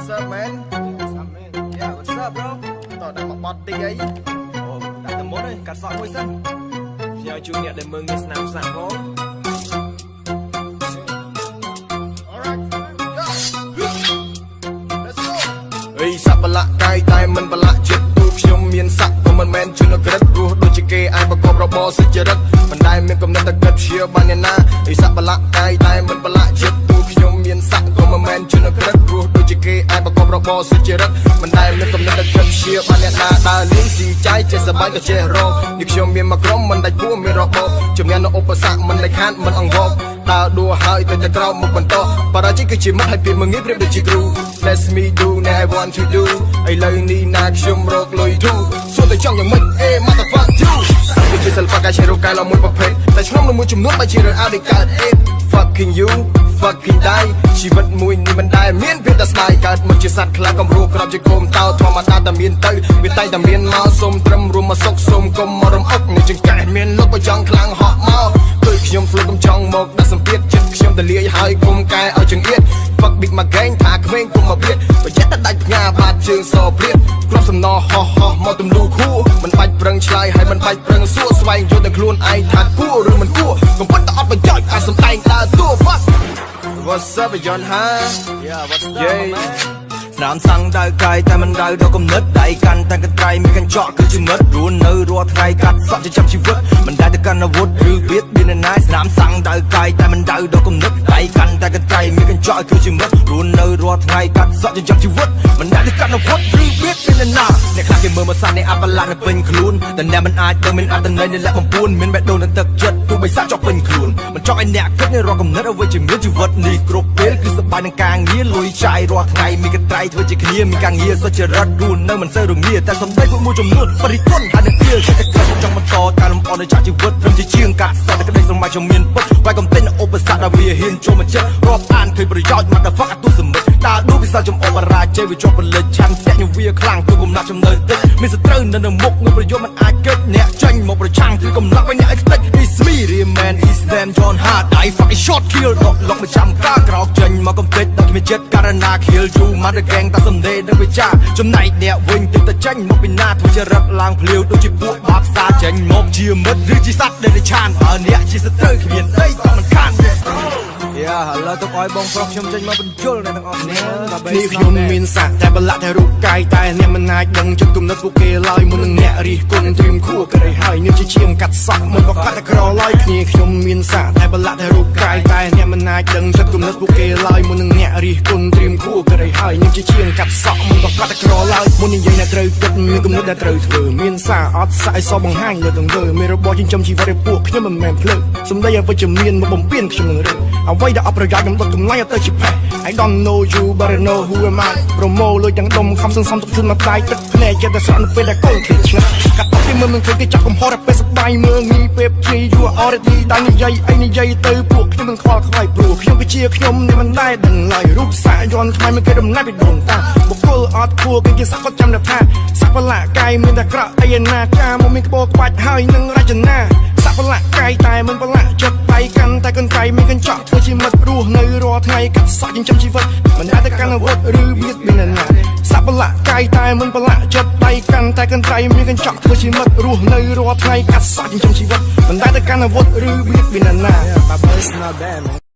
What's up, man? What's up, man? Yeah, what's up, bro? Tao đang mặc bọt tí ấy. Ồ, đại tầm mốt ấy, cắt sọ môi sân. Nhờ chú nhận để mừng nghe snap sạc vô. Alright, go. Let's go. Ê, sắp bà lạ cay tay mình bà lạ chết tuខ្ញុំមានស័ក្តិក៏មិនមែនជនក្រិតព្រោះដូចជាគេអាចប្រកបរបរសុចរិតមិនដែលមានកំណត់តែគិតព្យាបាលអ្នកណាអីស័ក្តិបលៈកាយតែមិនបលៈចិត្តទូខ្ញុំមានស័ក្តិក៏មិនមែនជនក្រិតព្រោះដូចជាគេអាចប្រកបរបរសុចរិតមិនដែលមានកំណត់តែគិតព្យាបាលអ្នកណាដើរលេងស៊ីចៃចេះសប្បាយក៏ចេះរកនេះខ្ញុំមានមកក្រុមមិនដាច់ពួរមានរបបជំនាញនៅឧបសគ្គមិនដាច់ខាតមិនអង្វរដើរដួលហើយទៅតែក្រោមមុខបន្តបរាជ័យគឺជាមិត្តហើយពីមួយងារប្រៀបដូចជាគ្រូ Let me do now I want to do ឥឡូវនេះណាខ្ញុំរកលុយទូសួរតែចង់យ៉ាងម៉េចអេ motherfuck you វាជាសិល្បៈកាយរកកាយឡមួយប្រភេទតែឆ្ងំនៅមួយចំនួនបើជារឿងអត់កើត it fucking you fucking die ជីវិតមួយនេះមិនដែលមានភាពតែស្ដាយកើតមកជាសត្វខ្លាកំរੂក្របជាគោមតោធម្មតាតែមានទៅវាតែតែមានមកសុំត្រឹមរួមមកសុកសុំកុំមករំអុកមួយចង្កេះមានលោកបើចង់ខ្លាំងហក់មកគឺខ្ញុំស្លុកកំចង់មកដាក់សម្ពាធចិត្តខ្ញុំទៅលាយហើយគុំកែឲ្យចង្អៀត fuck big my gang ថាក្មេងគុំមកព្រាតប្រយ័ត្នតែដាច់ផ្ងាបាតជើងសព្រាតគ្រាប់សំណហោះមកទម្លូខួរមិនបាច់ប្រឹងឆ្លើយហើយមិនបាច់ប្រឹងសួរស្វែងយល់តែខ្លួនឯងថាគួរឬមិនគួរកំពុងតែអត់ប្រយោជន៍អាចសំដែងដើរតួ fuck What's up យន់ហា Yeah, what's up, man? ស្នាមសាំងដៅកាយតែមិនដៅដល់គំនិតដៃកាន់តែកន្ត្រៃមានកញ្ចក់គឺជាមិត្តរួននៅរាល់ថ្ងៃកាត់សក់ចិញ្ចឹមជីវិតមិនដែលទៅកាន់អាវុធឬវៀតមានណាយស្នាមសាំងដៅកាយតែមិនដៅដល់គំនិតដៃកាន់តែកន្ត្រៃមានកញ្ចក់គឺជាមិត្តរួននៅរាល់ថ្ងៃកាត់សក់ចិញ្ចឹមជីវិតមិនដែលទៅកាន់អាវុធឬវៀតមានណាអ្នកខ្លះគេមើលមកសាននេះអបឡានពេញខ្លួនតែអ្នកមិនអាចដឹងមានអត្តន័យនៃលក្ខបំពួនមានបេះដូងនឹងទឹកចិត្តទោះបីសាក់ចង់ពេញខ្លួនមិនចង់ឲ្យអ្នកគិតនៃរាល់គំនិតអ្វីជាមានជីវិតនេះគ្រប់ពេលគឺសប្បាយនឹងការងារលុយចាយរាល់ថ្ងៃមានកន្ត្រៃធ្វើជាគ្នាមានការងារសុចរិតរួននៅមិនសូវរងាតែសំដីពួកមួយចំនួនបរិពន្ធហើយនឹងពីចិត្តតែចង់បន្តតាមលំអនៅចាក់ជីវិតព្រមជាជាងកាត់សតែក្តីស្រមៃខ្ញុំមានពុតវាយកំទេញឧបសគ្គដែលវាហ៊ានចូលមកចិត្តរាប់អានឃើញប្រយោជន៍ motherfuck អត់ទស្សមិតដើរដួលវិសាលចំអកបរាជ័យវាជាប់ពលិចឆាន់តែញវាខ្លាំងគឺកំណាត់ចំណើតិចមានសត្រូវនៅនឹងមុខនឹងប្រយោជន៍មិនអាចកិច្ចអ្នកចាញ់មកប្រឆាំងគឺកំណាត់វិញអ្នកឲ្យខ្ទេច is me real man is them John Hart I fucking shot kill ដកលក់មកចាំការក្រោកចាញ់មកកំទេចដល់គ្មានចិត្តករណា kill you មកតែ gang តែសំដីនឹងវាចាចំណែកអ្នកវិញទិញតែចាញ់មកពីណាធ្វើជារឹកឡើងភ្លាវដូចជាពួកបាបសាចាញ់មកជាមិត្តឬជាសត្វដែលឆានបើអ្នកជាសត្រូវគ្មានអីក៏មិនខានយ៉ាឥឡូវទុកឲ្យបងប្រុសខ្ញុំចេញមកបញ្ជុលអ្នកទាំងអស់គ្នាដើម្បីនេះខ្ញុំមានស័ក្តិតែបលៈតែរូបកាយតែអ្នកមិនអាចដឹងចិត្តគំនិតពួកគេឡើយមុននឹងអ្នករិះគន់ត្រៀមខួរក្រីហើយនេះជាជាងកាត់សក់មិនបកកាត់តែក្រឡើយគ្នាខ្ញុំមានស័ក្តិតែបលៈតែរូបកាយតែអ្នកមិនអាចដឹងចិត្តគំនិតពួកគេឡើយមុននឹងអ្នករិះគន់ត្រៀមខួរក្រីហើយនេះជាជាងកាត់សក់មិនបកកាត់តែក្រឡើយមុននិយាយអ្នកត្រូវគិតមានគំនិតដែលត្រូវធ្វើមានសារអត់សាយសបង្ហាញលើទង្វើមានរបបចិញ្ចឹមជីវិតរបស់ពួកខ្ញុំមិនមែនភ្លើងសំដីអវិជ្ជមានមកបំពេញខ្ញុំនឹងរឿងអ្វីដែលអត់ប្រយោជន៍ខ្ញុំដុតកម្លាំងទៅជាផេះ I don't know you but I know who am I ប្រមូលលុយទាំងដុំខំសន្សំទុកជូនមកដៃទឹកភ្នែកចិត្តតែស្រក់នៅពេលដែលកូនឃើញឆ្ងាស់កាត់តពីមើលមិនឃើញគេចាប់កំហុសតែពេលសប្បាយមើលងីពេលភ្ញី you already តែនិយាយអីនិយាយទៅពួកខ្ញុំមិនខ្វល់ខ្វាយព្រោះខ្ញុំគឺជាខ្ញុំនេះមិនដែរដឹងឡើយរូបសាយន់ខ្មែរមិនគេដំណាច់ពីដូនតាបុគ្គលអត់គួរគេសាក់គាត់ចាំតែថាសក្បលៈកាយមានតែក្រក់អីណាចាមកមានក្បោក្បាច់ហើយនឹងរចនាសក្បលៈកាយតែមិនបលៈចិត្តដៃកាន់តែកន្ត្រៃមានកញ្ចក់ធ្វើជាមិត្តរស់នៅរាល់ថ្ងៃកាត់សក់ចិញ្ចឹមជីវិតមិនដែលទៅកាន់អាវុធឬបៀតបៀនណាសក្បលៈកាយតែមិនបលៈចិត្តដៃកាន់តែកន្ត្រៃមានកញ្ចក់ធ្វើជាមិត្តរស់នៅរាល់ថ្ងៃកាត់សក់ចិញ្ចឹមជីវិតមិនដែលទៅកាន់អាវុធឬបៀតបៀនណា My boy's not bad man